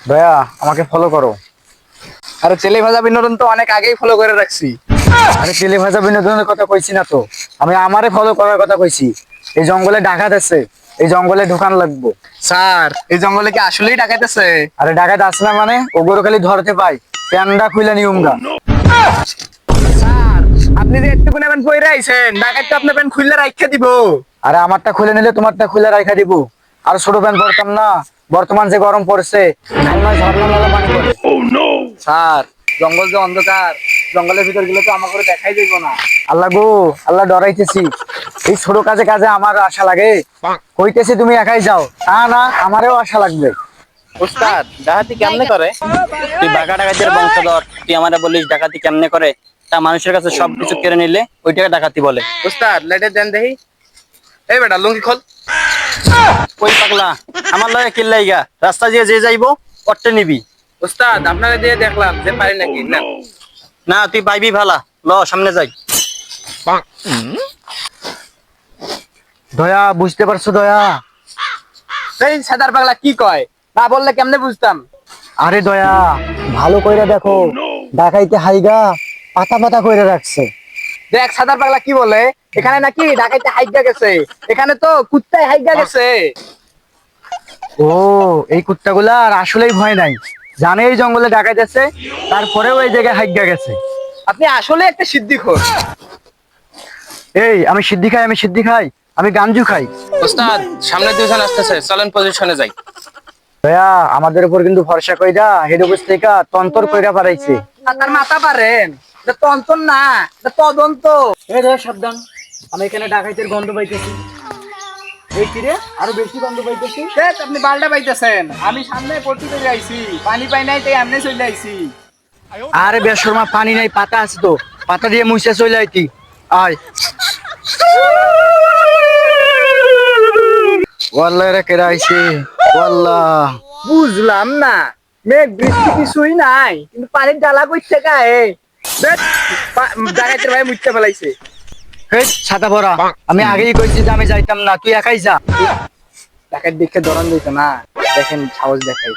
দয়া, আমাকে ফলো করো। আরে তেলে ভাজা বিনোদন তো অনেক আগেই ফলো করে রাখছি। আরে তেলে ভাজা বিনোদনের কথা কইছি না তো, আমি আমারে ফলো করার কথা কইছি। এই জঙ্গলে ডাকাত আছে, এই জঙ্গলে ঢুকান লাগবো। স্যার, এই জঙ্গলে কি আসলেই ডাকাইতেছে? আরে ডাকাত আছে না মানে, ওগুলো খালি ধরতে পাই, প্যান্ডা খুইলা নিউমগা। স্যার, আপনি যে একটু নেবেন পয়রা আইছেন, ডাকাত তো আপনার প্যান্ট খুললে রাইখা দিব। আরে আমারটা খুলে নিলে তোমারটা খুলে রাখা দিব। আর ছোট প্যান্ট পরতাম না, বর্তমান যে গরম পড়ছে, ঝর্ণায় ঝর্ণা নালা পানি পড়ে। স্যার, জঙ্গল যে অন্ধকার, জঙ্গলের ভিতর গেলে তো আমাকে দেখাই যাইব না। আল্লাহ গো, আল্লাহ ডরাইতেছি। এই ছোট কাজে কাজে আমার আশা লাগে। কইতেছি তুমি একাই যাও, তা না আমারও আশা লাগবে। উস্তাদ, ডাকাতি কেমনে করে? তুই বাঘা ডাকাতের বংশধর, তুই আমারে বলিস ডাকাতি কেমনে করে? তা মানুষের কাছে সবকিছু কেড়ে নিলে ওইটাকে ডাকাতি বলে। উস্তাদ, লাইটে দেন দেখি। এই বেটা, লুঙ্গি খোল। ওই পাগলা, আমার লগে কিল্লাইগা রাস্তা দিয়ে যে যাইবো অট্টে নিবি। উস্তাদ, আপনাকে দিয়ে দেখলাম যে পারি নাকি না। না, তুই পাইবি ভালা, ল সামনে যাই। দয়া, বুঝতে পারছো দয়া? এই সাদার পাগলা কি কয়? না বললে কেমনে বুঝতাম? আরে দয়া, ভালো কইরা দেখো, ডাকাইতে হাইগা পাতা পাতা কইরা রাখছে। দেখ সাদার পাগলা কি বলে, এখানে নাকি ডাকাইতে হাইগা গেছে, এখানে তো কুত্তায় হাইগা গেছে। ও, এই কুত্তাগুলা আর আসলেই ভয় নাই, জানে এই জঙ্গলে ডাকাইতেছে, তারপরেও এই জায়গায় হাইগা গেছে। আপনি আসলে একটা সিদ্দিখোর। এই, আমি সিদ্ধি খাই, আমি সিদ্ধি খাই, আমি গাঞ্জু খাই। উস্তাদ, সামনে দুজন আসতেছে, চলেন পজিশনে যাই। দয়া, আমাদের উপর কিন্তু ভরসা কইরা হেড অফিস থেকে তন্তর কইরা পারাইছে। তার মাথা পারেন, এটা তন্তন না, এটা তদন্ত। এই দয়া, সাবধান, আমি এখানে ডাকাইতের গন্ধ পাইতেছি। এই কিরে, আরো বেশি গন্ধ পাইতেছি। দেখ আপনি বালটা পাইতেছেন, আমি সামনে পড়তে পেরে আইছি, পানি পাই নাই তাই এমনি চলে আইছি। আরে বেশর্মা, পানি নাই, পাতা আছে তো, পাতা দিয়ে মুইসা চলে আইতি। আয়। ওয়াল্লাহ, এরা কেডা আইছে? ওয়াল্লাহ। বুঝলাম না, মেঘ বৃষ্টি কিছুই নাই, কিন্তু পানির জ্বালা করছে গায়ে। দেখ, ডাকাইতের ভাই মুইতে ফেলাইছে। এই ছাতা পরা, আমি আগেই কইছি যে আমি যাইতাম না, তুই একাই যা। ডাকাত দেখে দরান দিত না, দেখেন সাহস দেখাই।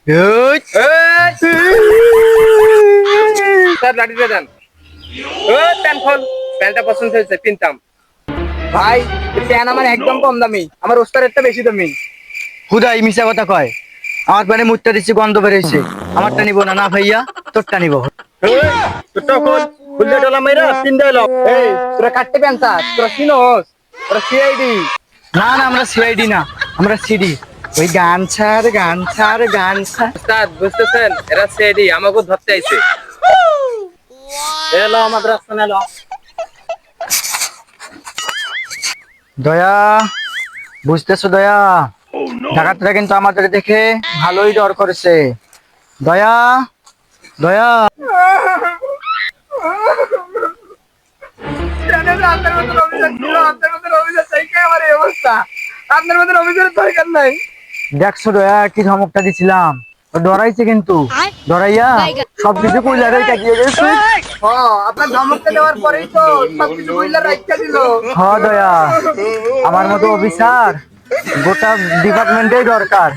এই, স্যার লাঠিটা দেন। ও প্যান্ট খোল, প্যান্টটা পছন্দ হয়েছে, কিনতাম। ভাই, এই প্যান্ট আমার একদম কম দামি, আমার ওস্তারেরটা বেশি দামি। হুদাই মিছা কথা কয়। আমার প্যানে মুটটা দিচ্ছি, গন্ধ বেরোইছে। আমারটা নিব না, না ভাইয়া, তোরটা নিব। তোরটা খোল, খুললে ডলা মাইরা পিন দেলো। এই তোরা কাটতে প্যান্ট, তোরা চিনোস, তোরা সিআইডি। না না, আমরা সিআইডি না, আমরা সিডি। ওই গান ছাড়, গান ছাড়, গান ছাড়। উস্তাদ বুঝতেছেন, এরা সিআইডি আমাকে ধরতে আইছে। এলো আমার রাস্তা নেলো। দয়া, বুঝতেছো দয়া? ডাকাতরা কিন্তু আমাদের দেখে ভালোই ডর করেছে। দয়া, দয়া। আপনার মতন অভিযোগ ছিল, আপনার মতন অভিযোগ চাইকে আমার এই অবস্থা। আপনার মতন অভিযোগের দরকার নাই। দেখছো দয়া, কি ধমকটা দিছিলাম? ও ডরাইছে কিন্তু, ডরাইয়া সবকিছু কইলা রেখা গিয়ে গেছে। আপনার ধমকটা দেওয়ার পরেই তো সবকিছু বইলা রাখতে দিল। হ দয়া, আমার মতো অফিসার গোটা ডিপার্টমেন্টেই দরকার।